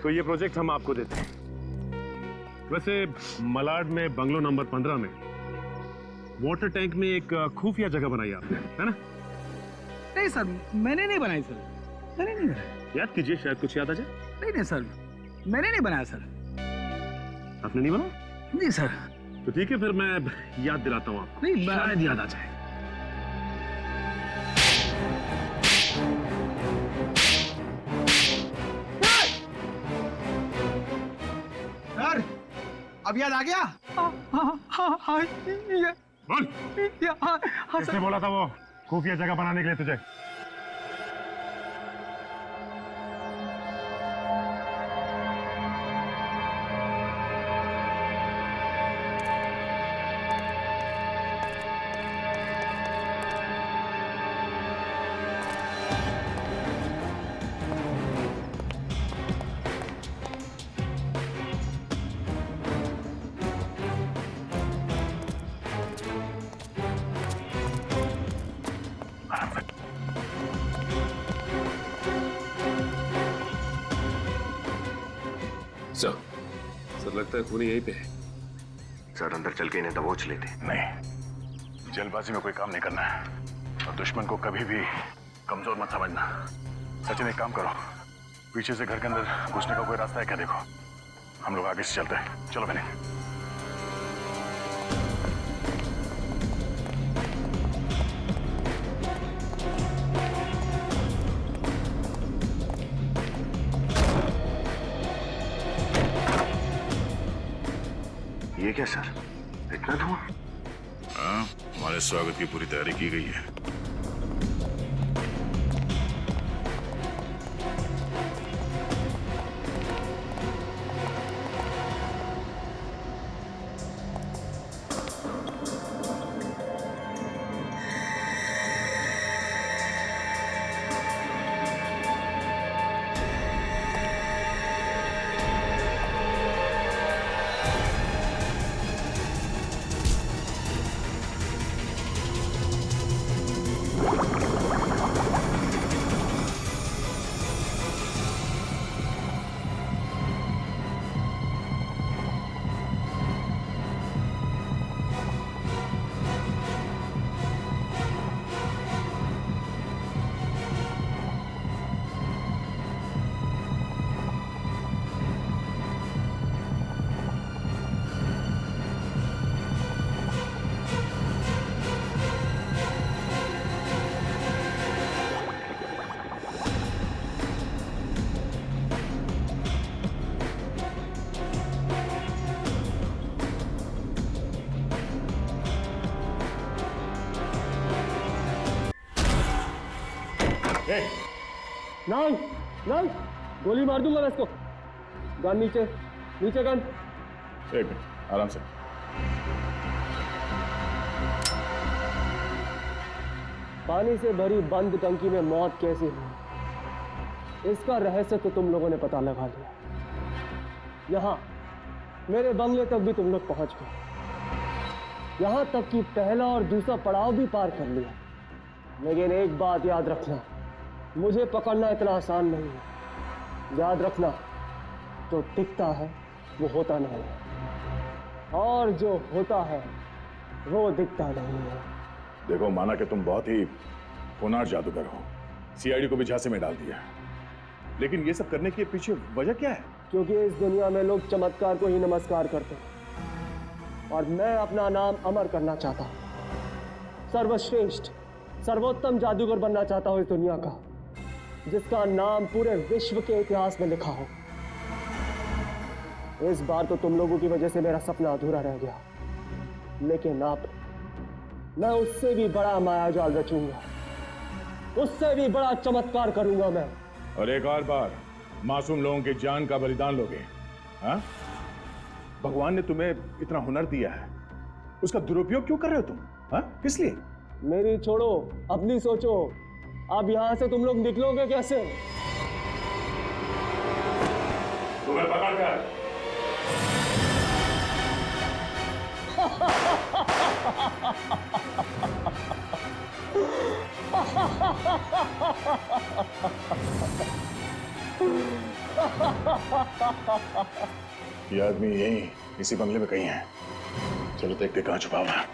तो ये प्रोजेक्ट हम आपको देते हैं। वैसे मलाड में बंगलो नंबर 15 में वाटर टैंक में एक खुफिया जगह बनाई आपने, है ना? नहीं सर, मैंने नहीं बनाई सर, मैंने नहीं बनाया। याद कीजिए, शायद कुछ याद आ जाए। नहीं सर, मैंने नहीं बनाया सर। आपने नहीं बनाया? नहीं सर। तो ठीक है, फिर मैं याद दिलाता हूँ आपको। नहीं, शायद याद आ जाए। सर, अब याद आ गया? बोल। हाँ किसने बोला था वो खुफिया जगह बनाने के लिए तुझे? सर लगता है खूनी यहीं पे है। सर अंदर चल के इन्हें दबोच लेते। नहीं, जल्दबाजी में कोई काम नहीं करना है और दुश्मन को कभी भी कमजोर मत समझना। सचिन एक काम करो, पीछे से घर के अंदर घुसने का कोई रास्ता है क्या देखो, हम लोग आगे से चलते हैं। चलो बने। ये क्या सर, इतना धुआं? हाँ, हमारे स्वागत की पूरी तैयारी की गई है। नहीं नहीं, गोली मार दूंगा मैं इसको। गन नीचे, नीचे गन। एक मिनट, आराम से। पानी से भरी बंद टंकी में मौत कैसे हुई, इसका रहस्य तो तुम लोगों ने पता लगा लिया। यहां मेरे बंगले तक भी तुम लोग पहुंच गए, यहां तक कि पहला और दूसरा पड़ाव भी पार कर लिया। लेकिन एक बात याद रखना, मुझे पकड़ना इतना आसान नहीं है। याद रखना, जो टिकता है वो होता नहीं है, और जो होता है वो दिखता नहीं है। देखो, माना कि तुम बहुत ही होनहार जादूगर हो, सीआईडी को भी झांसे में डाल दिया, लेकिन ये सब करने के पीछे वजह क्या है? क्योंकि इस दुनिया में लोग चमत्कार को ही नमस्कार करते हैं, और मैं अपना नाम अमर करना चाहता हूं। सर्वश्रेष्ठ, सर्वोत्तम जादूगर बनना चाहता हूं इस दुनिया का, जिसका नाम पूरे विश्व के इतिहास में लिखा हो। इस बार तो तुम लोगों की वजह से मेरा सपना अधूरा रह गया, लेकिन अब मैं उससे भी बड़ा मायाजाल रचूंगा, उससे भी बड़ा चमत्कार करूंगा मैं। और एक और बार मासूम लोगों की जान का बलिदान लोगे? हाँ? भगवान ने तुम्हें इतना हुनर दिया है, उसका दुरुपयोग क्यों कर रहे हो तुम? हाँ? किस लिए? मेरी छोड़ो, अपनी सोचो। अब यहां से तुम लोग निकलोगे कैसे? तुम्हें पकड़ कर ये आदमी यहीं इसी बंगले में कहीं है। चलो देखते कहाँ छुपा हुआ है।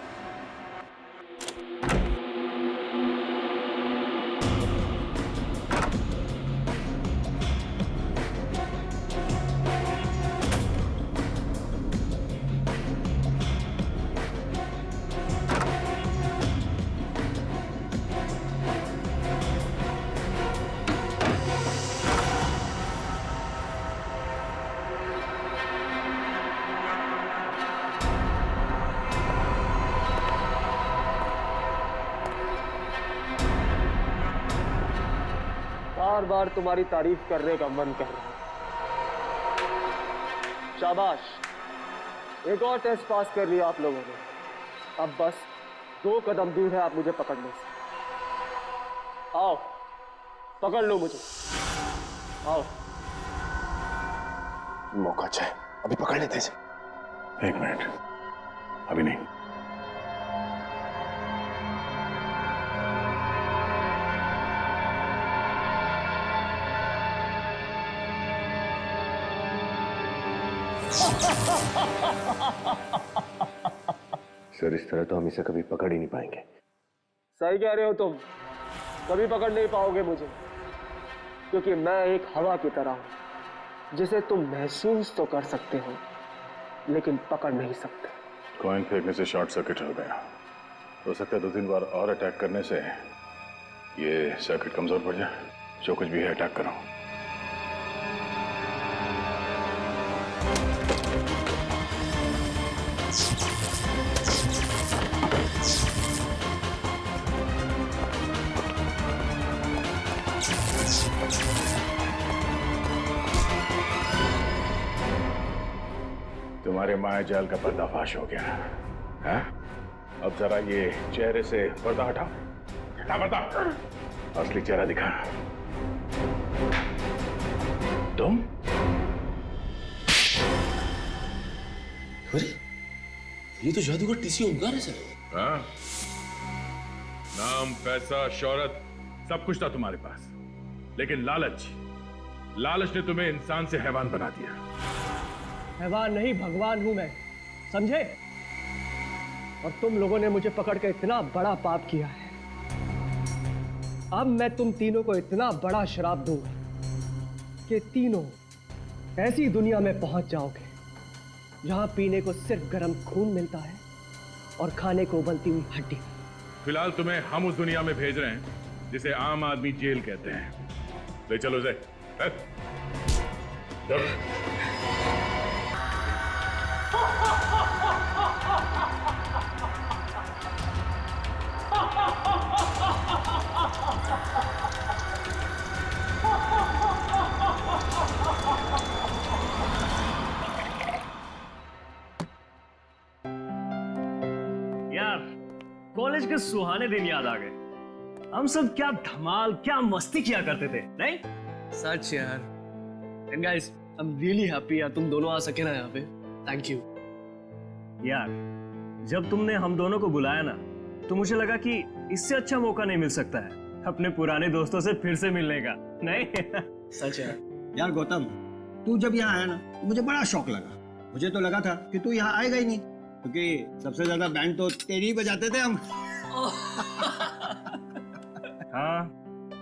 बार बार तुम्हारी तारीफ करने का मन कर रहा है। शाबाश, एक और टेस्ट पास कर लिया आप लोगों ने। अब बस 2 कदम दूर है आप मुझे पकड़ने से। आओ, पकड़ लो मुझे, आओ। मौका अच्छा है, अभी पकड़ लेते हैं। 1 मिनट, अभी नहीं। सर इस तरह तो हम इसे कभी पकड़ ही नहीं पाएंगे। सही कह रहे हो तुम, कभी पकड़ नहीं पाओगे मुझे, क्योंकि मैं एक हवा की तरह हूं जिसे तुम महसूस तो कर सकते हो लेकिन पकड़ नहीं सकते। कॉइन फेंकने से शॉर्ट सर्किट हो गया। हो सकता है 2-3 बार और अटैक करने से ये सर्किट कमजोर पड़ जाए। जो कुछ भी है अटैक करो। तुम्हारे माया जाल का पर्दाफाश हो गया है? अब जरा ये चेहरे से पर्दा हटाओ। हटा पर्दा, असली चेहरा दिखा। तुम? अरे ये तो जादूगर टीसी ओमकार है सर। हाँ? नाम, पैसा, शोहरत सब कुछ था तुम्हारे पास, लेकिन लालच ने तुम्हें इंसान से हैवान बना दिया। हैवान नहीं, भगवान हूं मैं, समझे? और तुम लोगों ने मुझे पकड़ के इतना बड़ा पाप किया है। अब मैं तुम तीनों को इतना बड़ा श्राप दूंगा कि तीनों ऐसी दुनिया में पहुंच जाओगे जहां पीने को सिर्फ गर्म खून मिलता है और खाने को उबलती हुई हड्डी। फिलहाल तुम्हें हम उस दुनिया में भेज रहे हैं जिसे आम आदमी जेल कहते हैं। ले चलो उसे। यार, कॉलेज के सुहाने दिन याद आ गए। हम सब क्या धमाल, क्या मस्ती किया करते थे, नहीं? सच यार। And guys, I am really happy यार तुम दोनों आ सके ना यहाँ पे। थैंक यू यार, जब तुमने हम दोनों को बुलाया ना, तो मुझे लगा कि इससे अच्छा मौका नहीं मिल सकता है अपने पुराने दोस्तों से फिर से मिलने का, नहीं? सच यार। यार गौतम, तू जब यहाँ आया ना तो मुझे बड़ा शौक लगा। मुझे तो लगा था कि तू यहाँ आएगा ही नहीं, क्योंकि सबसे ज्यादा बैंड तो तेरी ही बजाते थे हम। हाँ,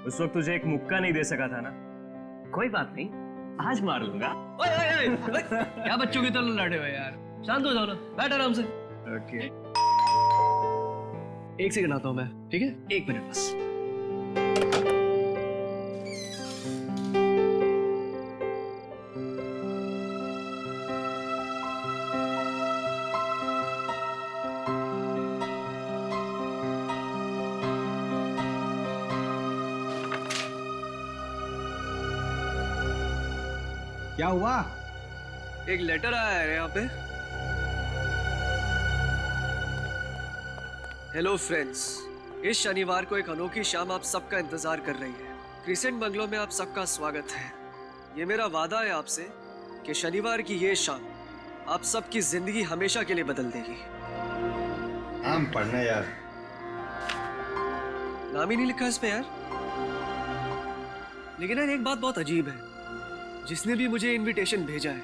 उस वक्त तुझे एक मुक्का नहीं दे सका था ना। कोई बात नहीं, आज मार लूंगा। ओए ओए ओए, क्या बच्चों की तरह लड़े हो यार? शांत हो जाओ ना, बैठ आराम से। ओके। 1 सेकंड आता हूँ मैं, ठीक है? 1 मिनट बस। क्या हुआ? एक लेटर आया है यहाँ पे। हेलो फ्रेंड्स, इस शनिवार को एक अनोखी शाम आप सबका इंतजार कर रही है। क्रिसेंट बंगलो में आप सबका स्वागत है। ये मेरा वादा है आपसे कि शनिवार की ये शाम आप सबकी जिंदगी हमेशा के लिए बदल देगी। हम पढ़ना यार। नाम ही नहीं लिखा इस पे यार। लेकिन यार एक बात बहुत अजीब है, जिसने भी मुझे इनविटेशन भेजा है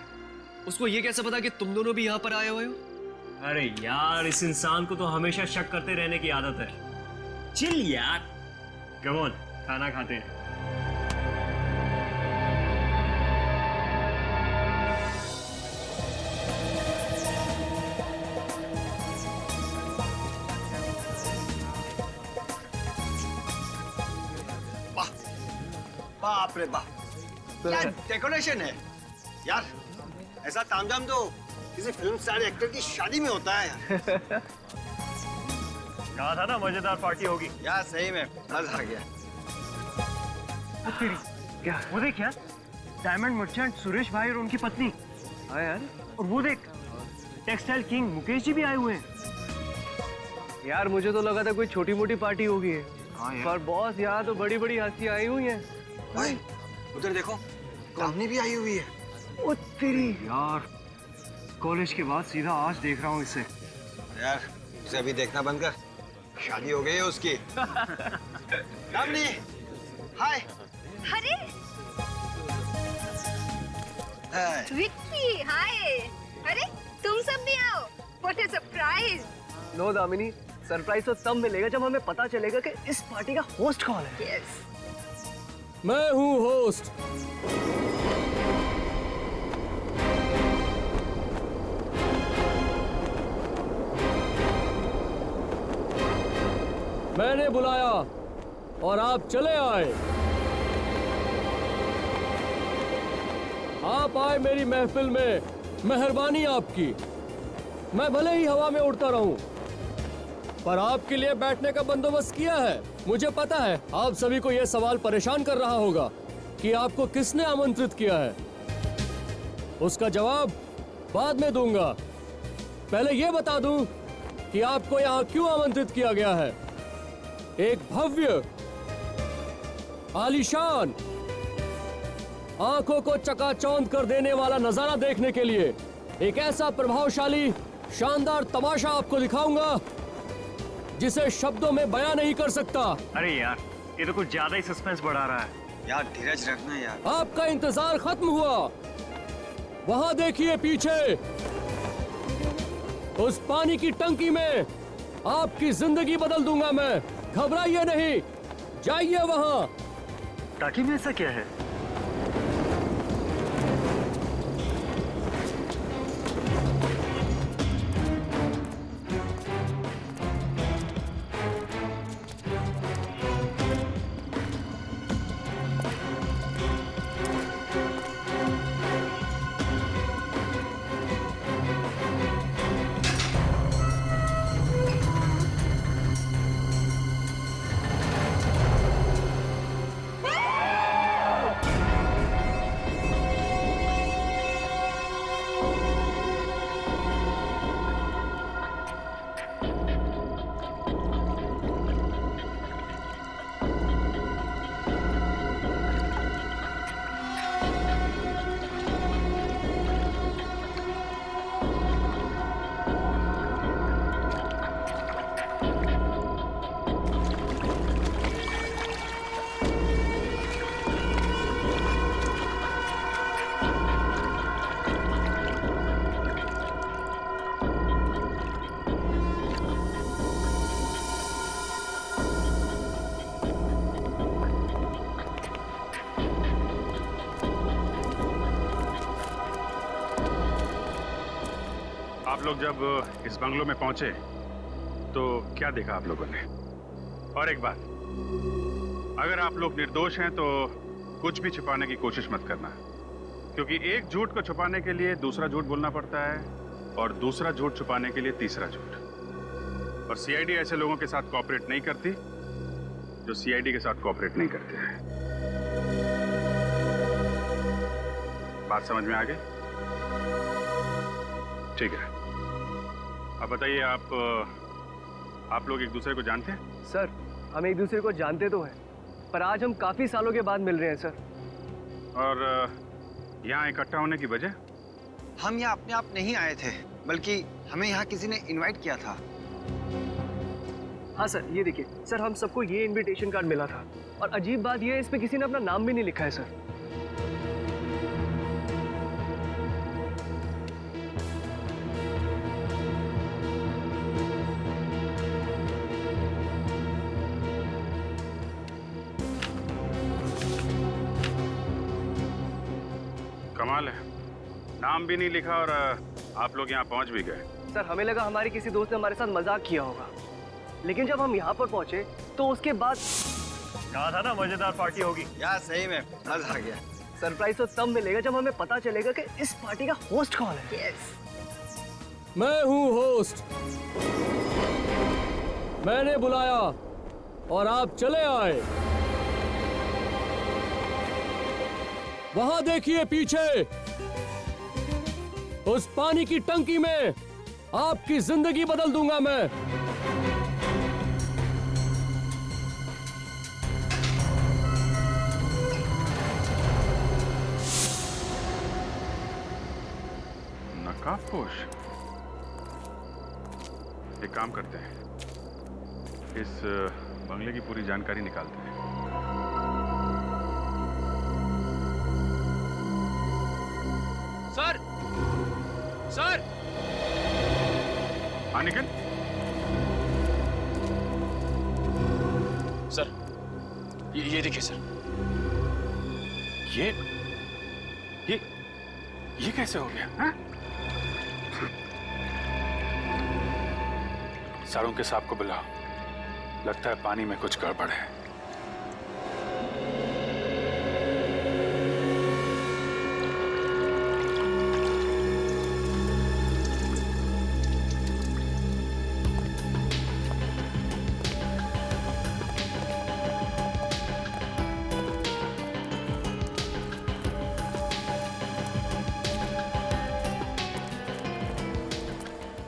उसको ये कैसे पता कि तुम दोनों भी यहाँ पर आए हुए हो? अरे यार, इस इंसान को तो हमेशा शक करते रहने की आदत है। चिल यार। कम ऑन, खाना खाते हैं। बाप रे बाप, क्या डेकोरेशन है यार। ऐसा तामझाम तो किसी फिल्म स्टार एक्टर की शादी में होता है यार। कहा था ना मजेदार पार्टी होगी। यार सही में मजा आ गया। क्या वो देख यार, डायमंड मर्चेंट सुरेश भाई और उनकी पत्नी। हाँ यार, और वो देख टेक्सटाइल किंग मुकेश जी भी आए हुए हैं। यार मुझे तो लगा था कोई छोटी मोटी पार्टी होगी है। हाँ यार। पर बॉस यहाँ तो बड़ी बड़ी हस्तियां आई हुई हैं। भाई उधर देखो, कंपनी भी आई हुई है। ओ तेरी यार, कॉलेज के बाद सीधा आज देख रहा हूँ इसे। यार उसे अभी देखना बंद कर, शादी हो गई है उसकी। दामिनी, हाय। अरे हाय। विक्की, हाय। अरे तुम सब भी आओ। What a surprise. No Damini, surprise तो तब मिलेगा जब हमें पता चलेगा कि इस पार्टी का होस्ट कौन है। यस, मैं हूँ होस्ट। मैंने बुलाया और आप चले आए। आप आए मेरी महफिल में, मेहरबानी आपकी। मैं भले ही हवा में उड़ता रहूं, पर आपके लिए बैठने का बंदोबस्त किया है। मुझे पता है आप सभी को यह सवाल परेशान कर रहा होगा कि आपको किसने आमंत्रित किया है। उसका जवाब बाद में दूंगा। पहले यह बता दूं कि आपको यहाँ क्यों आमंत्रित किया गया है। एक भव्य, आलीशान, आंखों को चकाचौंध कर देने वाला नजारा देखने के लिए एक ऐसा प्रभावशाली, शानदार तमाशा आपको दिखाऊंगा जिसे शब्दों में बयां नहीं कर सकता। अरे यार, ये तो कुछ ज्यादा ही सस्पेंस बढ़ा रहा है। यार धीरज रखना यार। आपका इंतजार खत्म हुआ। वहां देखिए पीछे, उस पानी की टंकी में आपकी जिंदगी बदल दूंगा मैं। घबराइए नहीं, जाइए वहां। टाकी में ऐसा क्या है? आप लोग जब इस बंगलो में पहुंचे तो क्या देखा आप लोगों ने? और एक बात, अगर आप लोग निर्दोष हैं तो कुछ भी छुपाने की कोशिश मत करना, क्योंकि एक झूठ को छुपाने के लिए दूसरा झूठ बोलना पड़ता है और दूसरा झूठ छुपाने के लिए तीसरा झूठ। और सीआईडी ऐसे लोगों के साथ कोऑपरेट नहीं करती जो सीआईडी के साथ कोऑपरेट नहीं करते हैं। बात समझ में आ गई? ठीक है, अब बताइए, आप लोग एक दूसरे को जानते हैं? सर, हम एक दूसरे को जानते तो हैं, पर आज हम काफी सालों के बाद मिल रहे हैं सर। और यहाँ इकट्ठा होने की वजह? हम यहाँ अपने आप नहीं आए थे, बल्कि हमें यहाँ किसी ने इनवाइट किया था। हाँ सर, ये देखिए सर, हम सबको ये इनविटेशन कार्ड मिला था और अजीब बात ये है, इस पे किसी ने अपना नाम भी नहीं लिखा है सर। कमाल है, नाम भी नहीं लिखा और आप लोग यहाँ पहुँच भी गए। सर हमें लगा हमारी किसी दोस्त ने हमारे साथ मजाक किया होगा, लेकिन जब हम यहाँ पर पहुंचे तो उसके बाद कहा था ना मजेदार पार्टी होगी। यार सही में मजा आ गया। सरप्राइज तो तब मिलेगा जब हमें पता चलेगा कि इस पार्टी का होस्ट कौन है। यस मैं हूँ होस्ट, मैंने बुलाया और आप चले आए। वहां देखिए पीछे, उस पानी की टंकी में आपकी जिंदगी बदल दूंगा मैं। नकाबपोश, एक काम करते हैं, इस बंगले की पूरी जानकारी निकालते हैं। सर सर हाँ निखिल, सर ये देखिए सर, ये कैसे हो गया? हाँ? साड़ों के सांप को बुलाओ, लगता है पानी में कुछ गड़बड़ है।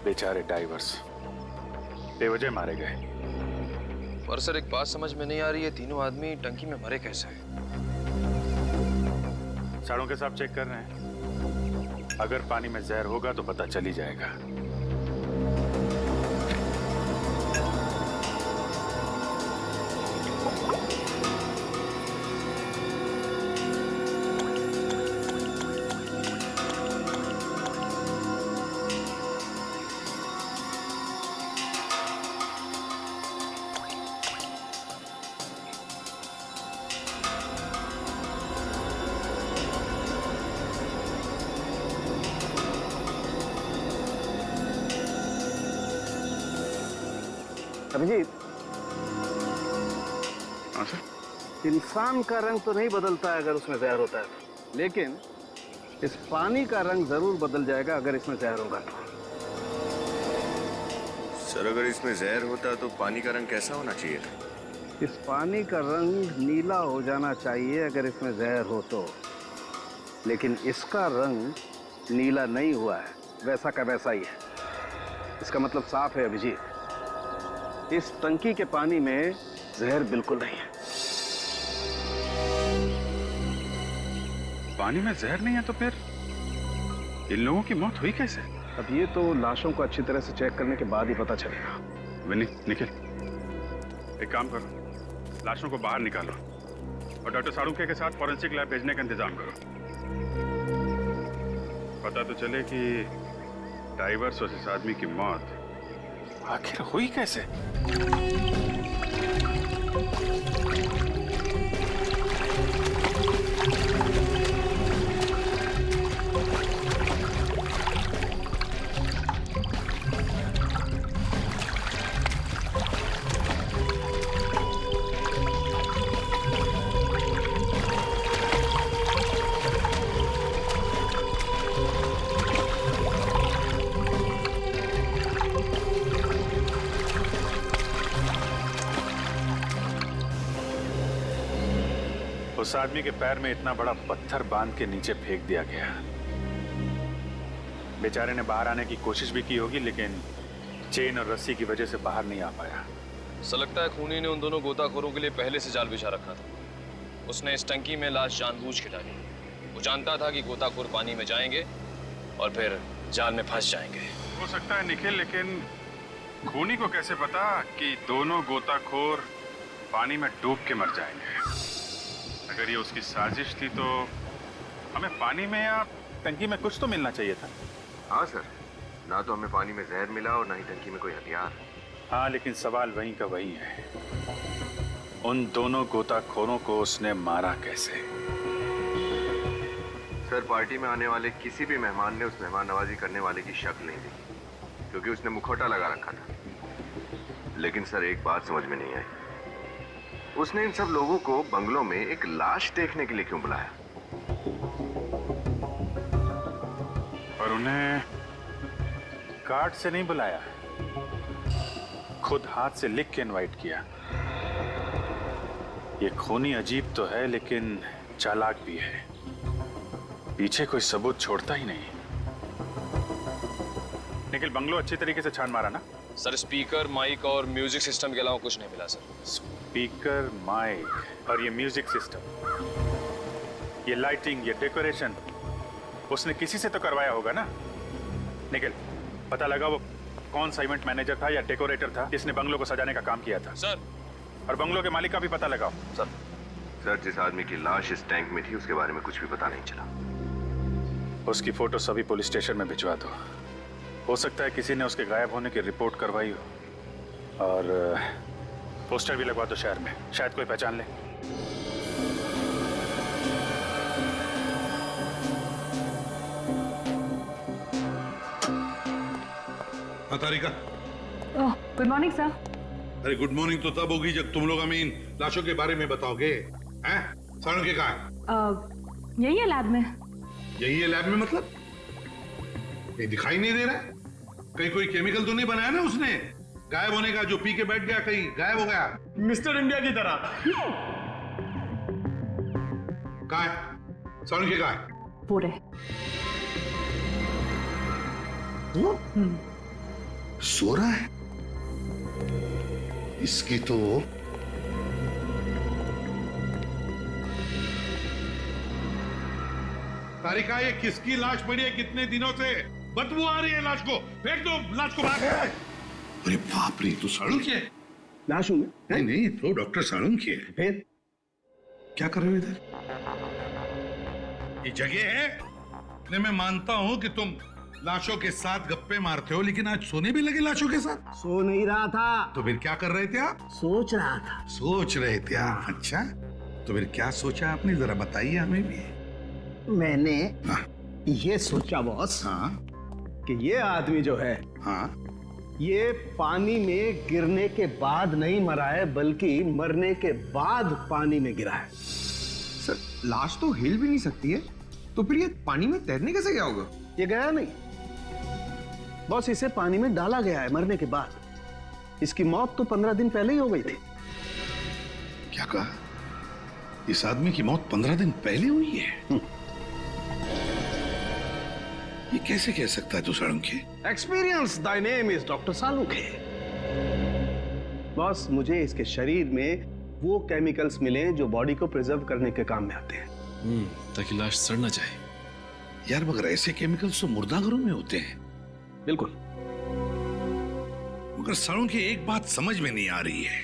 बेचारे डाइवर्स बेवजह मारे गए। पर सर एक बात समझ में नहीं आ रही है, तीनों आदमी टंकी में मरे कैसे? साड़ों के साथ चेक कर रहे हैं, अगर पानी में जहर होगा तो पता चल ही जाएगा। अभिजीत, हाँ सर। इंसान का रंग तो नहीं बदलता है अगर उसमें जहर होता है, लेकिन इस पानी का रंग जरूर बदल जाएगा अगर इसमें जहर होगा तो। सर अगर इसमें जहर होता तो पानी का रंग कैसा होना चाहिए था? इस पानी का रंग नीला हो जाना चाहिए अगर इसमें जहर हो तो, लेकिन इसका रंग नीला नहीं हुआ है, वैसा का वैसा ही है। इसका मतलब साफ है अभिजीत, इस टंकी के पानी में जहर बिल्कुल नहीं है। पानी में जहर नहीं है तो फिर इन लोगों की मौत हुई कैसे? अब ये तो लाशों को अच्छी तरह से चेक करने के बाद ही पता चलेगा। विनी, निखिल, एक काम करो, लाशों को बाहर निकालो और डॉक्टर साड़ुके के साथ फॉरेंसिक लैब भेजने का इंतजाम करो। पता तो चले कि डाइवर्स और इस आदमी की मौत आखिर हुई कैसे? उस आदमी के पैर में इतना बड़ा पत्थर बांध के नीचे फेंक दिया गया। बेचारे ने बाहर आने की कोशिश भी की होगी, लेकिन चेन और रस्सी की वजह से बाहर नहीं आ पाया। ऐसा लगता है खूनी ने उन दोनों गोताखोरों के लिए पहले से जाल बिछा रखा था। उसने इस टंकी में लाश जानबूझ के डाली। वो जानता था कि गोताखोर पानी में जाएंगे और फिर जाल में फंस जाएंगे। हो सकता है निखिल, लेकिन खूनी को कैसे पता कि दोनों गोताखोर पानी में डूब के मर जाएंगे? अगर ये उसकी साजिश थी तो हमें पानी में या टंकी में कुछ तो मिलना चाहिए था। हाँ सर, ना तो हमें पानी में जहर मिला और ना ही टंकी में कोई हथियार। हाँ, लेकिन सवाल वहीं का वही है, उन दोनों गोताखोरों को उसने मारा कैसे? सर, पार्टी में आने वाले किसी भी मेहमान ने उस मेहमान नवाजी करने वाले की शक्ल नहीं देखी, क्योंकि उसने मुखौटा लगा रखा था। लेकिन सर, एक बात समझ में नहीं आई, उसने इन सब लोगों को बंगलों में एक लाश देखने के लिए क्यों बुलाया? और उन्हें कार्ड से नहीं बुलाया, खुद हाथ से लिख के इनवाइट किया। ये खूनी अजीब तो है, लेकिन चालाक भी है। पीछे कोई सबूत छोड़ता ही नहीं। निखिल, बंगलो अच्छी तरीके से छान मारा ना? सर, स्पीकर, माइक और म्यूजिक सिस्टम के अलावा कुछ नहीं मिला सर। स्पीकर, माइक और ये म्यूजिक सिस्टम, ये लाइटिंग, ये डेकोरेशन उसने किसी से तो करवाया होगा ना? निखिल, पता लगा वो कौन सा इवेंट मैनेजर था या डेकोरेटर था जिसने बंगलो को सजाने का काम किया था। सर, और बंगलो के मालिक का भी पता लगाओ। सर, जिस आदमी की लाश इस टैंक में थी उसके बारे में कुछ भी पता नहीं चला। उसकी फोटो सभी पुलिस स्टेशन में भिजवा दो। हो सकता है किसी ने उसके गायब होने की रिपोर्ट करवाई हो। और पोस्टर भी लगवा दो शहर में, शायद कोई पहचान ले। तारिका, गुड मॉर्निंग सर। अरे गुड मॉर्निंग तो तब होगी जब तुम लोग हमें इन लाशों के बारे में बताओगे। हैं? सालुंखे कहाँ है? यही है लैब में। यही है लैब में? मतलब ये दिखाई नहीं दे रहा है। कहीं कोई केमिकल तो नहीं बनाया ना उसने गायब होने का, जो पी के बैठ गया कहीं गायब हो गया? मिस्टर इंडिया की तरह। कहाँ है सालुंखे? कहाँ है? पूरे सो रहा है। इसकी तो तारिका, ये किसकी लाश पड़ी है? कितने दिनों से बदबू आ रही है लाश को। फेंक दो लाश को बाहर। अरे बाप रे, तो सालुंखे है। लाश हूं मैं? नहीं नहीं, तो डॉक्टर सालुंखे है। फिर क्या कर रहे हो इधर? ये जगह है? नहीं, मैं मानता हूं कि तुम लाशों के साथ गप्पे मारते हो, लेकिन आज सोने भी लगे लाशों के साथ? सो नहीं रहा था, तो फिर क्या कर रहे थे आप? सोच रहा था। सोच रहे थे आप? अच्छा, तो फिर क्या सोचा आपने, जरा बताइए हमें भी। मैंने हाँ ये सोचा बॉस, हाँ कि ये आदमी जो है, हाँ, ये पानी में गिरने के बाद नहीं मरा है, बल्कि मरने के बाद पानी में गिरा है। सर, लाश तो हिल भी नहीं सकती है, तो फिर ये पानी में तैरने कैसे गया होगा? ये गया नहीं बॉस, इसे पानी में डाला गया है मरने के बाद। इसकी मौत तो 15 दिन पहले ही हो गई थी। क्या कहा? इस आदमी की मौत 15 दिन पहले हुई है? ये कैसे कह सकता है तू सालुंखे? एक्सपीरियंस दाय name is doctor Salunkhe. Boss, मुझे इसके शरीर में वो केमिकल्स मिले जो बॉडी को प्रिजर्व करने के काम में आते हैं, ताकि लाश सड़ ना जाए। यार, मगर ऐसे केमिकल्स तो मुर्दाघरों में होते हैं। बिल्कुल। मगर सालुंखे, एक बात समझ में नहीं आ रही है,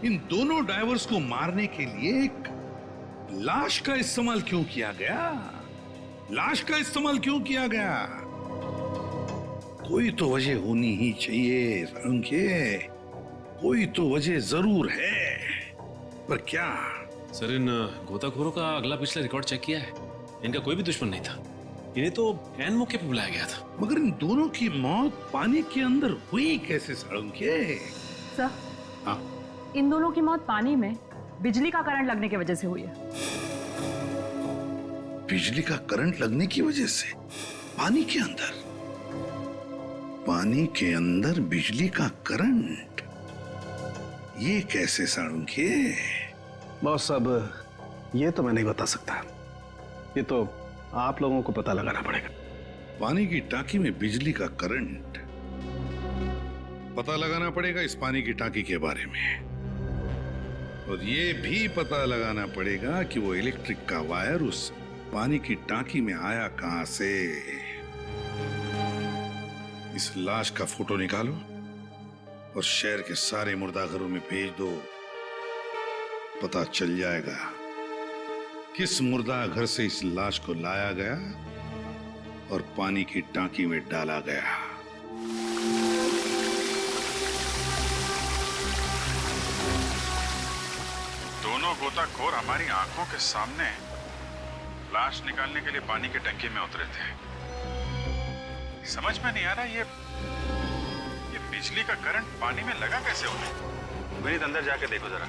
इन दोनों डाइवर्स को मारने के लिए एक लाश का इस्तेमाल क्यों किया गया? लाश का इस्तेमाल क्यों किया गया? कोई तो वजह होनी ही चाहिए सालुंखे, कोई तो वजह जरूर है, पर क्या? सर, इन गोताखोरों का अगला पिछला रिकॉर्ड चेक किया है। इनका कोई भी दुश्मन नहीं था, इन्हें तो एन मौके पे बुलाया गया था। मगर इन दोनों की मौत पानी के अंदर हुई कैसे सालुंखे? सर, हाँ, इन दोनों की मौत पानी में बिजली का करंट लगने की वजह से हुई है। बिजली का करंट लगने की वजह से? पानी के अंदर? पानी के अंदर बिजली का करंट? ये कैसे सालुंखे? बॉस, अब ये तो मैं नहीं बता सकता, ये तो आप लोगों को पता लगाना पड़ेगा। पानी की टांकी में बिजली का करंट? पता लगाना पड़ेगा इस पानी की टांकी के बारे में, और ये भी पता लगाना पड़ेगा कि वो इलेक्ट्रिक का वायर उस पानी की टांकी में आया कहां से। इस लाश का फोटो निकालो और शहर के सारे मुर्दाघरों में भेज दो। पता चल जाएगा किस मुर्दा घर से इस लाश को लाया गया और पानी की टांकी में डाला गया। दोनों गोताखोर हमारी आंखों के सामने लाश निकालने के लिए पानी की टंकी में उतरे थे। समझ में नहीं आ रहा ये बिजली का करंट पानी में लगा कैसे उन्हें। विनीत अंदर जाके देखो जरा,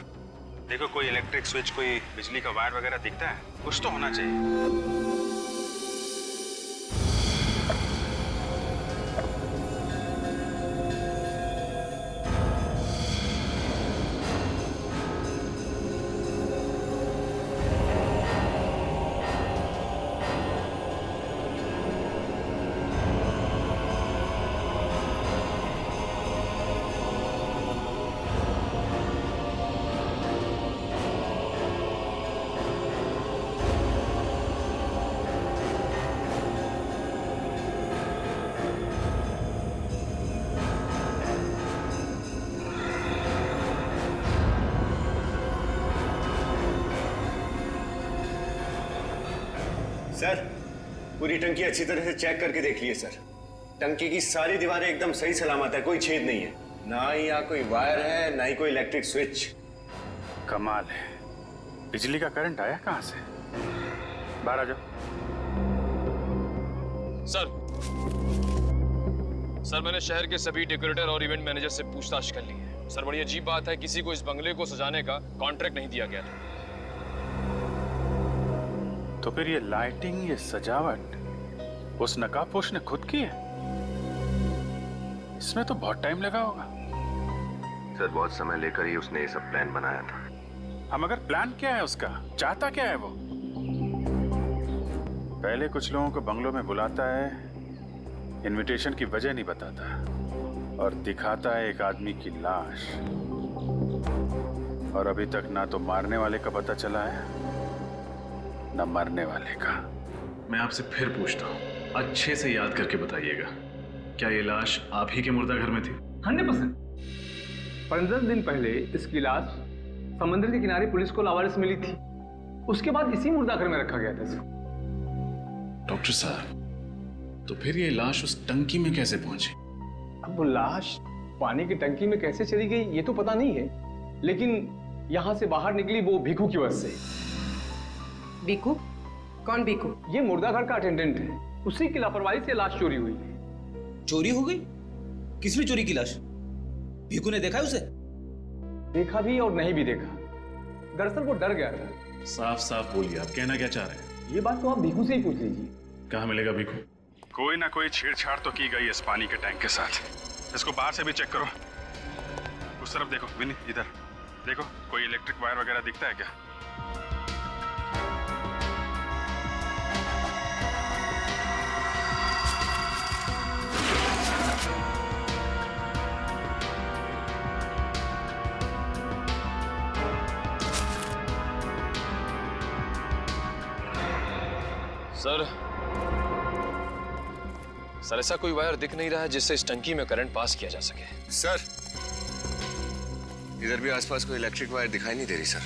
देखो कोई इलेक्ट्रिक स्विच, कोई बिजली का वायर वगैरह दिखता है? कुछ तो होना चाहिए। सर, पूरी टंकी अच्छी तरह से चेक करके देख लिए सर। टंकी की सारी दीवारें एकदम सही सलामत है, कोई छेद नहीं है। ना ही यहाँ कोई वायर है, ना ही कोई इलेक्ट्रिक स्विच। कमाल है, बिजली का करंट आया कहां से? बाहर आ जाओ। सर, मैंने शहर के सभी डेकोरेटर और इवेंट मैनेजर से पूछताछ कर ली है। सर, बड़ी अजीब बात है, किसी को इस बंगले को सजाने का कॉन्ट्रैक्ट नहीं दिया गया था। तो फिर ये लाइटिंग, ये सजावट उस नकाबपोश ने खुद की है? इसमें तो बहुत टाइम लगा होगा। सर, बहुत समय लेकर ही उसने ये सब प्लान बनाया था। हम अगर प्लान क्या है उसका, चाहता क्या है वो? पहले कुछ लोगों को बंगलों में बुलाता है, इनविटेशन की वजह नहीं बताता और दिखाता है एक आदमी की लाश। और अभी तक ना तो मारने वाले का पता चला है, न मरने वाले का। मैं आपसे फिर पूछता हूँ, अच्छे से याद करके बताइएगा, क्या ये लाश आप ही के मुर्दाघर में थी? 100%। 15 दिन पहले इसकी लाश समंदर के किनारे पुलिस को लावारिस मिली थी। उसके बाद इसी मुर्दाघर में रखा गया था इसको। डॉक्टर साहब, तो फिर ये लाश उस टंकी में कैसे पहुंची? अब वो लाश पानी की टंकी में कैसे चली गई ये तो पता नहीं है, लेकिन यहां से बाहर निकली वो भीखू की वजह से। भीखू? कौन भीखू? ये मुर्दाघर का अटेंडेंट है, उसी की लापरवाही से लाश चोरी हुई है। चोरी हो गई? किसने चोरी की लाश? भीखू ने देखा है उसे? देखा भी और नहीं भी देखा। दरअसल वो डर गया था। साफ साफ बोलिए, आप कहना क्या चाह रहे हैं? ये बात तो आप भीखू से ही पूछ लीजिए। कहाँ मिलेगा भीखू? कोई ना कोई छेड़छाड़ तो की गई इस पानी के टैंक के साथ। इसको बाहर से भी चेक करो। उस तरफ देखो विनीत, इधर देखो, कोई इलेक्ट्रिक वायर वगैरह दिखता है क्या? सर, ऐसा कोई वायर दिख नहीं रहा है जिससे इस टंकी में करंट पास किया जा सके। सर, इधर भी आसपास कोई इलेक्ट्रिक वायर दिखाई नहीं दे रही सर।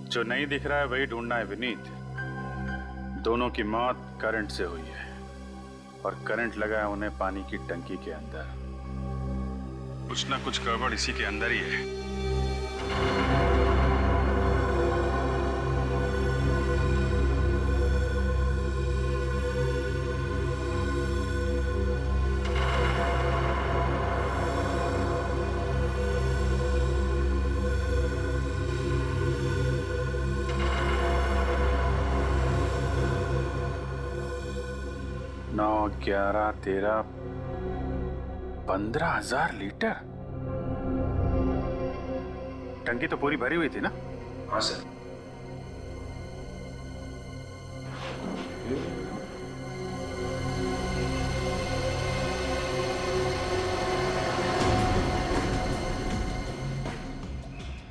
जो नहीं दिख रहा है वही ढूंढना है विनीत। दोनों की मौत करंट से हुई है और करंट लगा है उन्हें पानी की टंकी के अंदर। कुछ ना कुछ गड़बड़ इसी के अंदर ही है। नौ 11 13 15,000 लीटर। टंकी तो पूरी भरी हुई थी ना? हाँ सर।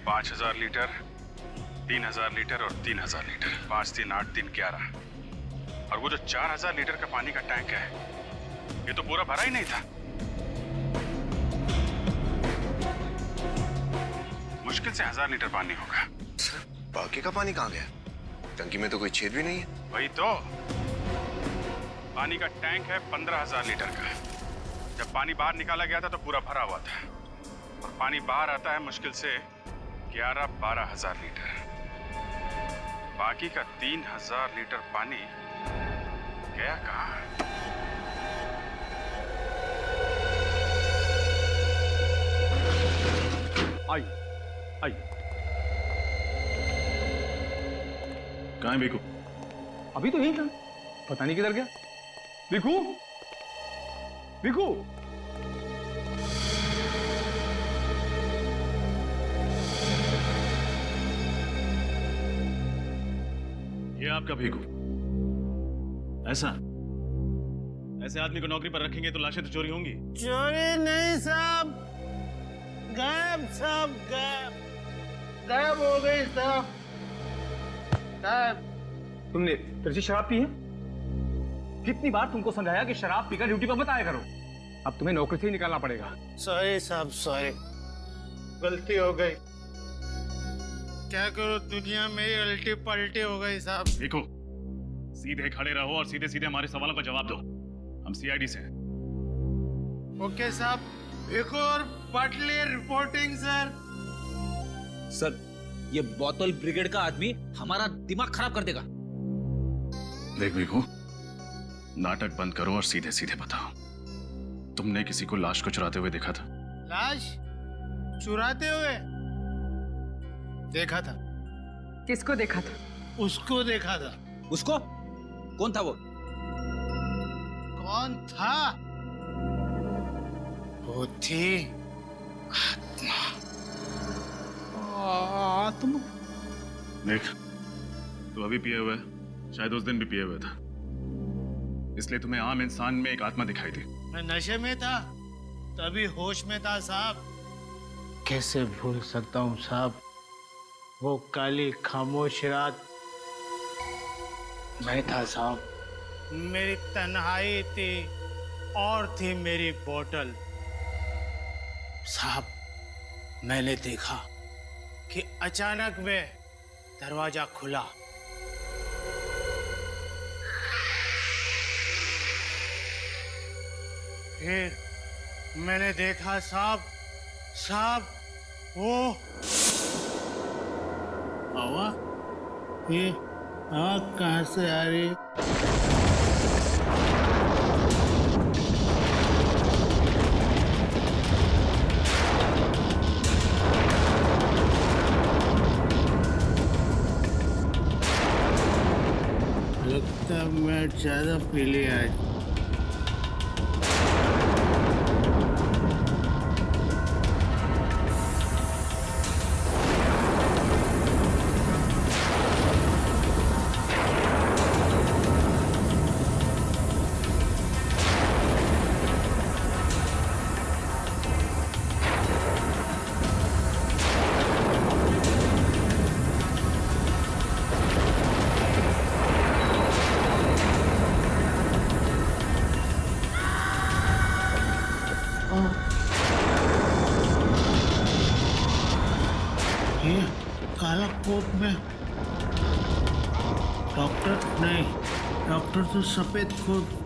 पांच 5,000 लीटर, 3,000 लीटर और 3,000 लीटर। 5 3 8 3 11। और वो जो 4,000 लीटर का पानी का टैंक है, ये तो पूरा भरा ही नहीं था। मुश्किल से 1,000 लीटर पानी होगा। सर, बाकी का पानी कहाँ गया? टंकी में तो कोई छेद भी नहीं है। वही तो, पानी का टैंक है 15,000 लीटर का। जब पानी बाहर निकाला गया था तो पूरा भरा हुआ था, और पानी बाहर आता है मुश्किल से 11-12 हजार लीटर। बाकी का 3000 लीटर पानी गया कहाँ? आई आई कहाँ है बीकू? अभी तो यही था, पता नहीं किधर गया। बीकू, बीकू, ये आपका भीखू। ऐसा ऐसे आदमी को नौकरी पर रखेंगे तो लाशें तो चोरी होंगी। चोरी नहीं साहब, गायब साहब, गायब हो गई साहब, गायब। तुमने फिर से शराब पी है? कितनी बार तुमको समझाया कि शराब पीकर ड्यूटी पर मत आया करो। अब तुम्हें नौकरी से ही निकालना पड़ेगा। सॉरी साहब, सॉरी, गलती हो गई। क्या करो, दुनिया मेरी उल्टी पलटी हो गई साहब। देखो, सीधे खड़े रहो और सीधे सीधे हमारे सवालों का जवाब दो। हम सीआईडी से हैं। ओके साहब, एक और पटली रिपोर्टिंग सर। सर, ये बोतल ब्रिगेड का आदमी हमारा दिमाग खराब कर देगा। देख भीखू, नाटक बंद करो और सीधे सीधे बताओ, तुमने किसी को लाश को चुराते हुए देखा था? लाश चुराते हुए देखा था। किसको देखा था? उसको देखा था। उसको? कौन था वो? कौन था? वो थी आत्मा। देख, तू अभी पिए हुए, शायद उस दिन भी पिए हुए था, इसलिए तुम्हें आम इंसान में एक आत्मा दिखाई दी। मैं नशे में था, तभी होश में था साहब। कैसे भूल सकता हूँ साहब, वो काली खामोश रात मैं था साहब। मेरी तन्हाई थी और थी मेरी बोतल साहब। मैंने देखा कि अचानक में दरवाजा खुला। फिर मैंने देखा साहब वो आवाज, ये आवाज कहाँ से आ रही? लगता है मैं ज्यादा पी लिया आज। ये काला कोट में डॉक्टर नहीं, डॉक्टर तो सफेद कोट।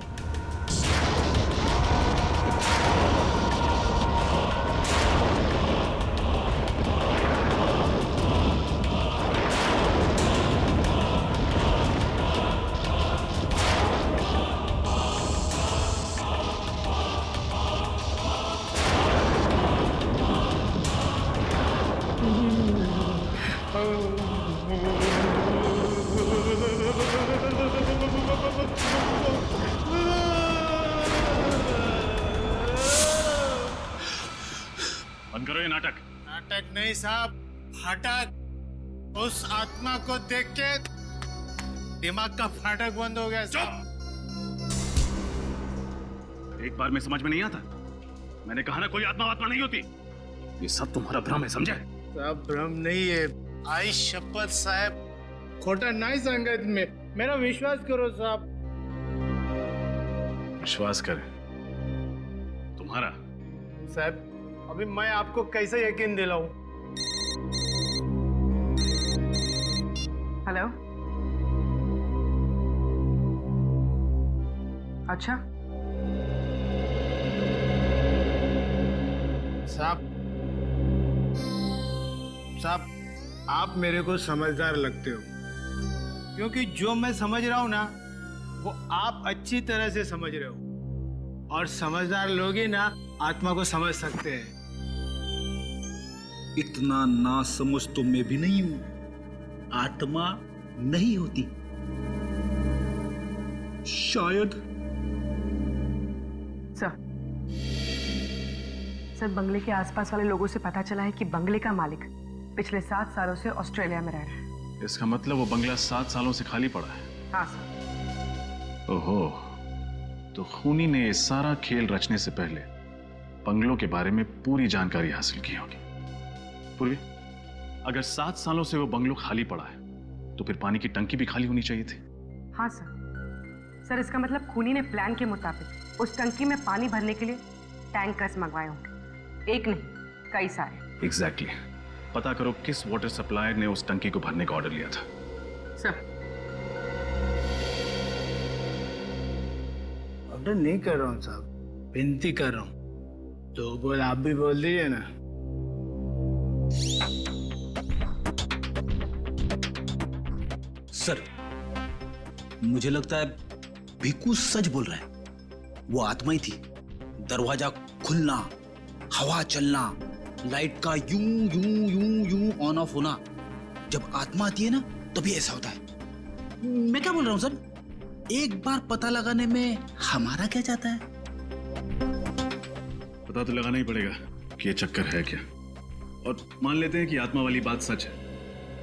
बंद करो ये नाटक। नाटक नहीं साहब, फाटक। उस आत्मा को देख के दिमाग का फाटक बंद हो गया साहब। एक बार में समझ में नहीं आता? मैंने कहा ना, कोई आत्मा वात्मा नहीं होती। ये सब तुम्हारा भ्रम है, समझे? साहब भ्रम नहीं है, आई शपथ साहब, खोटा नहीं संगत में, मेरा विश्वास करो साहब। विश्वास कर तुम्हारा? साहब अभी मैं आपको कैसे यकीन दिलाऊं? हेलो, अच्छा साहब आप मेरे को समझदार लगते हो, क्योंकि जो मैं समझ रहा हूँ ना वो आप अच्छी तरह से समझ रहे हो, और समझदार लोग ही ना आत्मा को समझ सकते हैं। इतना ना समझ तो मैं भी नहीं हूं। आत्मा नहीं होती, शायद। सर, बंगले के आसपास वाले लोगों से पता चला है कि बंगले का मालिक पिछले 7 सालों से ऑस्ट्रेलिया में रह रहा है। इसका मतलब वो बंगला 7 सालों से खाली पड़ा है। हाँ सर। ओहो, तो खूनी ने ये सारा खेल रचने से पहले बंगलों के बारे में पूरी जानकारी हासिल की होगी। पूर्वी, अगर 7 सालों से वो बंगलो खाली पड़ा है तो फिर पानी की टंकी भी खाली होनी चाहिए थी। हाँ सर, इसका मतलब खूनी ने प्लान के मुताबिक उस टंकी में पानी भरने के लिए टैंकर्स मंगवाए होंगे। एक नहीं, कई सारे। एग्जैक्टली। पता करो किस वाटर सप्लायर ने उस टंकी को भरने का ऑर्डर लिया था। सर, ऑर्डर नहीं कर रहा हूँ साहब, विनती कर रहा हूँ। तो बोल आप भी बोल दीजिए ना। सर, मुझे लगता है भिक्कू सच बोल रहा है। वो आत्मा ही थी। दरवाजा खुलना, हवा चलना, लाइट का यूं यूं यूं यूं ऑन ऑफ होना, जब आत्मा आती है ना तभी ऐसा होता है। मैं क्या बोल रहा हूं सर? एक बार पता लगाने में हमारा क्या जाता है? पता तो लगाना ही पड़ेगा कि ये चक्कर है क्या। और मान लेते हैं कि आत्मा वाली बात सच है,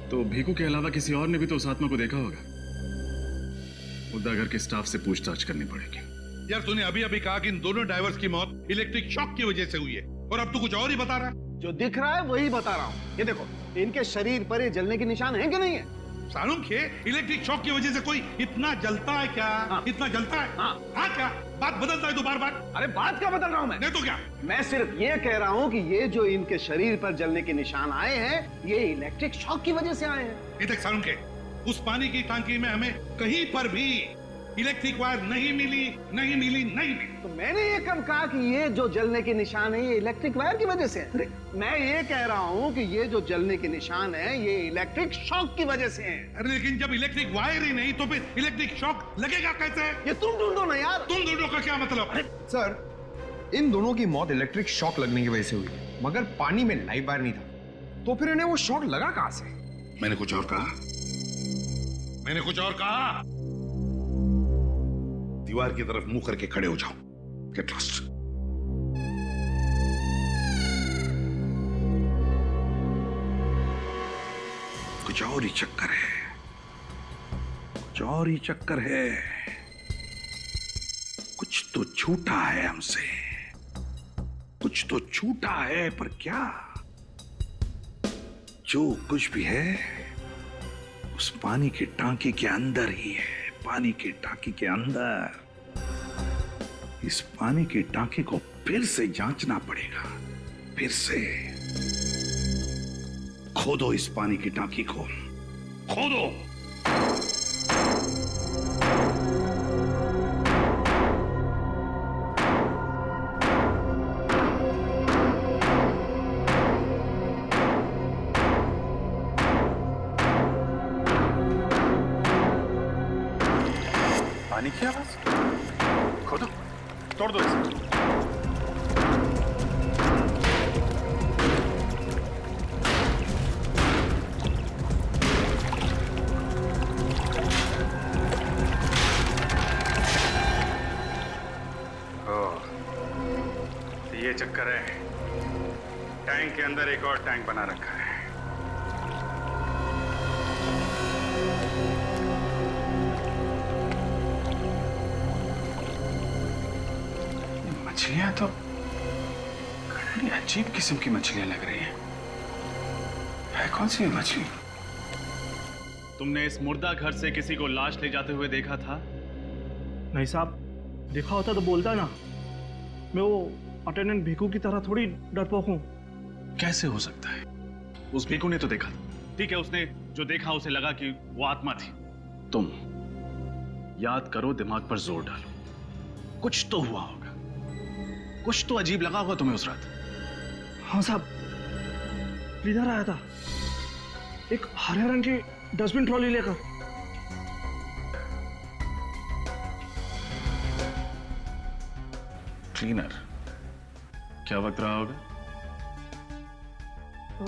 तो भिक्कू के अलावा किसी और ने भी तो उस आत्मा को देखा होगा। मुर्दाघर के स्टाफ से पूछताछ करनी पड़ेगी। यार तूने अभी अभी कहा कि इन दोनों ड्राइवर्स की मौत इलेक्ट्रिक शॉक की वजह से हुई है, और अब तू कुछ और ही बता रहा है। जो दिख रहा है वही बता रहा हूँ। ये देखो, इनके शरीर पर ये जलने के निशान हैं कि नहीं है? सारुंख, इलेक्ट्रिक शॉक की वजह से कोई इतना जलता है क्या? हाँ। इतना जलता है? हाँ क्या बात बदलता है तो बार बार? अरे बात क्या बदल रहा हूँ मैं? नहीं तो क्या? मैं सिर्फ ये कह रहा हूँ कि ये जो इनके शरीर पर जलने के निशान आए हैं, ये इलेक्ट्रिक शॉक की वजह से आए हैं। देख सारुंख, उस पानी की टांकी में हमें कहीं पर भी इलेक्ट्रिक वायर नहीं मिली। तो मैंने ये कब कहा कि ये जो जलने के निशान है ये इलेक्ट्रिक वायर की वजह से है? मैं ये कह रहा हूँ कि ये जो जलने के निशान है ये इलेक्ट्रिक शॉक की वजह से है। अरे लेकिन जब इलेक्ट्रिक वायर ही नहीं तो फिर इलेक्ट्रिक शॉक लगेगा कैसे? ये तुम ढूंढो ना यार। तुम ढूंढो का क्या मतलब? सर, इन दोनों की मौत इलेक्ट्रिक शॉक लगने की वजह से हुई, मगर पानी में लाइव वायर नहीं था, तो फिर इन्हें वो शॉक लगा कहां से? मैंने कुछ और कहा। दीवार की तरफ मुंह करके खड़े हो जाओ। Get lost. कुछ और ही चक्कर है, कुछ तो छूटा है हमसे, कुछ तो छूटा है, पर क्या? जो कुछ भी है उस पानी की टांकी के अंदर ही है। पानी की टांकी के अंदर। इस पानी की टांकी को फिर से जांचना पड़ेगा। फिर से खोदो, इस पानी की टांकी को खोदो। पानी की आवाज? खोदो, तोड़ दो इसे। ये चक्कर है, टैंक के अंदर एक और टैंक बना रखा है। मछलियां तो बड़ी अजीब किस्म की मछलियां लग रही हैं। है कौन सी मछली? तुमने इस मुर्दा घर से किसी को लाश ले जाते हुए देखा था? नहीं साहब, देखा होता तो बोलता ना। मैं वो अटेंडेंट भिक्कू की तरह थोड़ी डरपोक हूँ। कैसे हो सकता है? उस भिक्कू ने तो देखा। ठीक है, उसने जो देखा उसे लगा कि वो आत्मा थी। तुम याद करो, दिमाग पर जोर डालो। कुछ तो हुआ होगा, कुछ तो अजीब लगा होगा तुम्हें उस रात। हाँ साहब, लीडर आया था एक हरे रंग की डस्टबिन ट्रॉली लेकर। क्लीनर, क्या वक्त रहा होगा?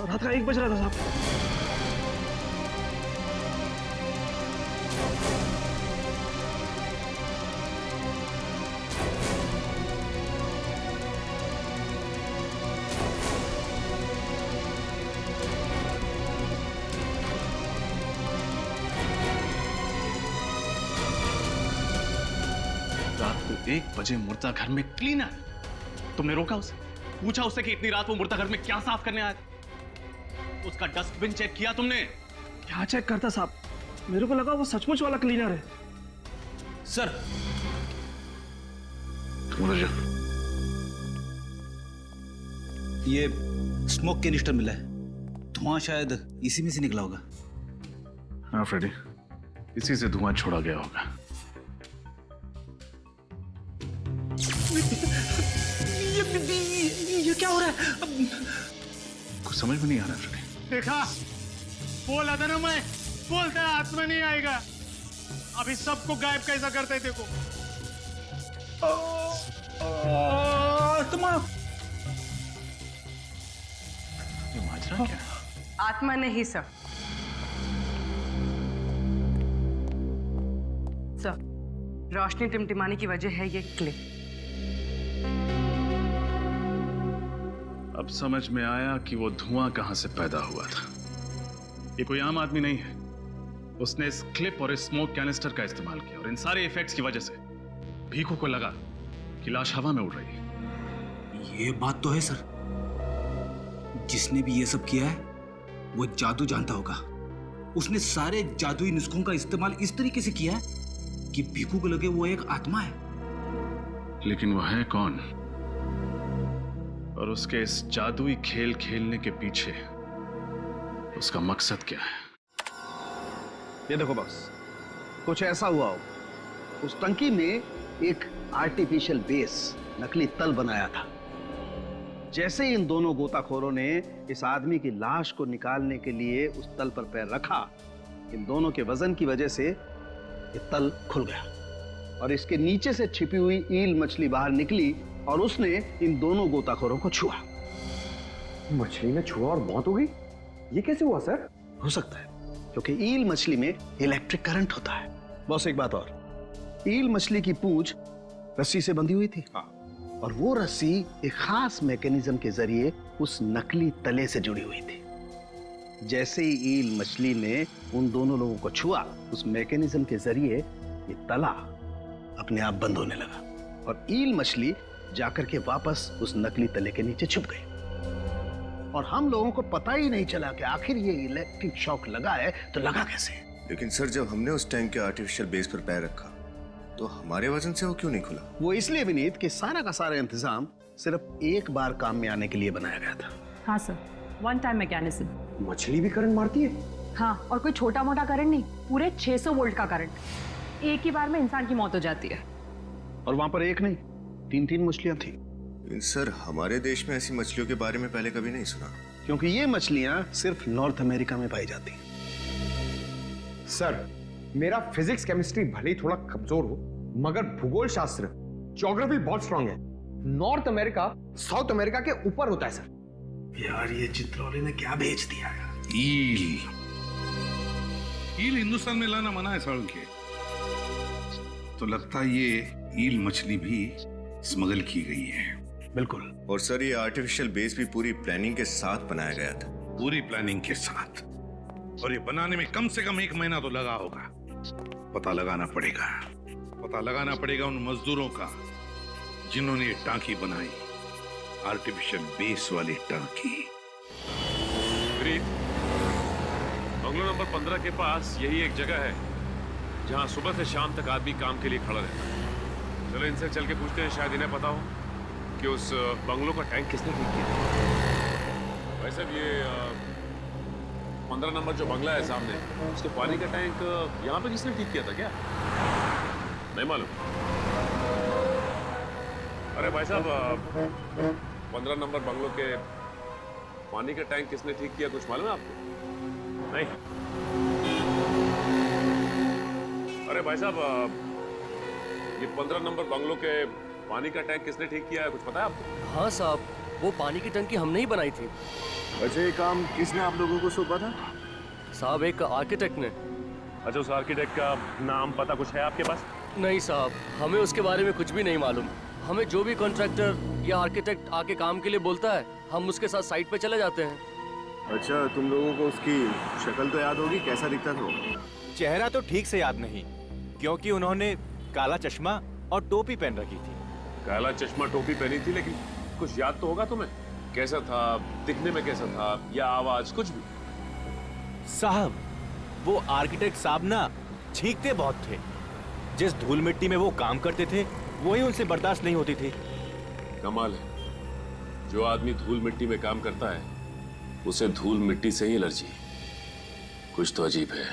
रात का 1 बज रहा था साहब। रात को 1 बजे मुर्दा घर में क्लीनर। तुमने रोका उसे? पूछा उससे कि इतनी रात वो मुर्दा घर में क्या साफ करने आया था? उसका डस्टबिन चेक किया तुमने? क्या चेक करता साहब, मेरे को लगा वो सचमुच वाला क्लीनर है। सर तुम उधर जाओ। ये स्मोक कैनिस्टर मिला है, धुआं शायद इसी में से निकला होगा। हाँ फ्रेडी, इसी से धुआं छोड़ा गया होगा। ये क्या हो रहा है? कुछ समझ में नहीं आ रहा फ्रेडी। देखा, बोला था ना मैं, बोलता है हाथ में नहीं आएगा। अभी सबको गायब कैसा करते थे को। ये माजरा क्या? आत्मा नहीं सर। सर, रोशनी टिमटिमाने की वजह है ये क्लिप। अब समझ में आया कि वो धुआं कहां से पैदा हुआ था। ये कोई आम आदमी नहीं है। उसने इस क्लिप और इस स्मोक कैनिस्टर का इस्तेमाल किया और इन सारे इफेक्ट्स की वजह से भीखू को लगा कि लाश हवा में उड़ रही है। ये बात तो है सर, जिसने भी ये सब किया है वो जादू जानता होगा। उसने सारे जादुई नुस्खों का इस्तेमाल इस तरीके से किया है कि भीखू को लगे वो एक आत्मा है। लेकिन वो है कौन? और उसके इस जादुई खेल खेलने के पीछे उसका मकसद क्या है? ये देखो बॉस, कुछ ऐसा हुआ हो, उस टंकी में एक आर्टिफिशियल बेस, नकली तल बनाया था। जैसे ही इन दोनों गोताखोरों ने इस आदमी की लाश को निकालने के लिए उस तल पर पैर रखा, इन दोनों के वजन की वजह से ये तल खुल गया और इसके नीचे से छिपी हुई ईल मछली बाहर निकली और उसने इन दोनों गोताखोरों को छुआ। मछली ने छुआ और मौत हो गई? ये कैसे हुआ सर? हो सकता है क्योंकि ईल मछली में इलेक्ट्रिक करंट होता है। बस एक बात और, ईल मछली की पूंछ रस्सी से बंधी हुई थी। और वो रस्सी एक खास मैकेनिज्म के जरिए उस नकली तले से जुड़ी हुई थी। जैसे ही ईल मछली ने उन दोनों लोगों को छुआ, उस मैकेनिज्म के जरिए ये तला अपने आप बंद होने लगा और ईल मछली जाकर के वापस उस नकली तले के नीचे छुप गई। और हम लोगों को पता ही नहीं चला कि आखिर ये इलेक्ट्रिक शॉक लगा है तो लगा कैसे। लेकिन सर, जब हमने उस टैंक के आर्टिफिशियल बेस पर पैर रखा तो हमारे वजन से वो क्यों नहीं खुला? वो इसलिए विनीत कि सारा का सारा इंतजाम सिर्फ एक बार काम में आने के लिए बनाया गया था। हाँ सर, वन टाइम मैकेनिज्म। मछली भी करंट मारती है? हाँ, और कोई छोटा मोटा करंट नहीं, पूरे 600 वोल्ट का करंट। एक ही बार में इंसान की मौत हो जाती है। और वहां पर एक नहीं, 3 मछलियां थी। सर, हमारे देश में ऐसी मछलियों के बारे में पहले कभी नहीं सुना, क्योंकि ये मछलियां सिर्फ नॉर्थ अमेरिका में पाई जाती। सर, मेरा फिजिक्स केमिस्ट्री भले ही थोड़ा कमजोर हो, मगर भूगोल शास्त्र, ज्योग्राफी बहुत स्ट्रांग है। नॉर्थ अमेरिका साउथ अमेरिका के ऊपर होता है सर। यार, ये चित्रौली ने क्या बेच दिया है? ईल हिंदुस्तान में लाना मना है साड़ू के, तो लगता है ये ईल मछली भी स्मगल की गई है। बिल्कुल। और सर, ये आर्टिफिशियल बेस भी पूरी प्लानिंग के साथ बनाया गया था। पूरी प्लानिंग के साथ, और ये बनाने में कम से कम 1 महीना तो लगा होगा। पता लगाना पड़ेगा उन मजदूरों का जिन्होंने ये टांकी बनाई, आर्टिफिशियल बेस वाली टांकी। बंगलो नंबर 15 के पास यही एक जगह है जहां सुबह से शाम तक आदमी काम के लिए खड़ा रहता है। चलो इनसे चल के पूछते हैं, शायद इन्हें पता हो कि उस बंगलो का टैंक किसने ठीक किया। वैसे भी ये 15 नंबर जो बंगला है सामने, उसके पानी का टैंक यहाँ पे किसने ठीक किया था क्या? नहीं मालूम। अरे भाई साहब, 15 नंबर बंगलो के पानी का टैंक किसने ठीक किया, कुछ मालूम है आपको? नहीं। अरे भाई साहब, ये 15 नंबर बंगलो के पानी का टैंक किसने ठीक किया है, कुछ पता है आपको? हाँ साहब, वो पानी की टंकी हमने ही बनाई थी। अच्छा, ये काम किसने आप लोगों को सौंपा था? साहब, एक आर्किटेक्ट ने। अच्छा, उस आर्किटेक्ट का नाम पता कुछ है आपके पास? नहीं साहब, हमें उसके बारे में कुछ भी नहीं मालूम। हमें जो भी कॉन्ट्रैक्टर या आर्किटेक्ट आके काम के लिए बोलता है, हम उसके साथ साइट पे चले जाते हैं। अच्छा, तुम लोगों को उसकी शक्ल तो याद होगी, कैसा दिखता था वो? चेहरा तो ठीक से याद नहीं, क्योंकि उन्होंने काला चश्मा और टोपी पहन रखी थी। काला चश्मा टोपी पहनी थी, लेकिन कुछ याद तो होगा तुम्हें? कैसा था, दिखने में कैसा था, या आवाज, कुछ भी? साहब, वो आर्किटेक्ट साहब ना छींकते बहुत थे। जिस धूल मिट्टी में वो काम करते थे, वही उनसे बर्दाश्त नहीं होती थी। कमाल है, जो आदमी धूल मिट्टी में काम करता है, उसे धूल मिट्टी से ही एलर्जी। कुछ तो अजीब है।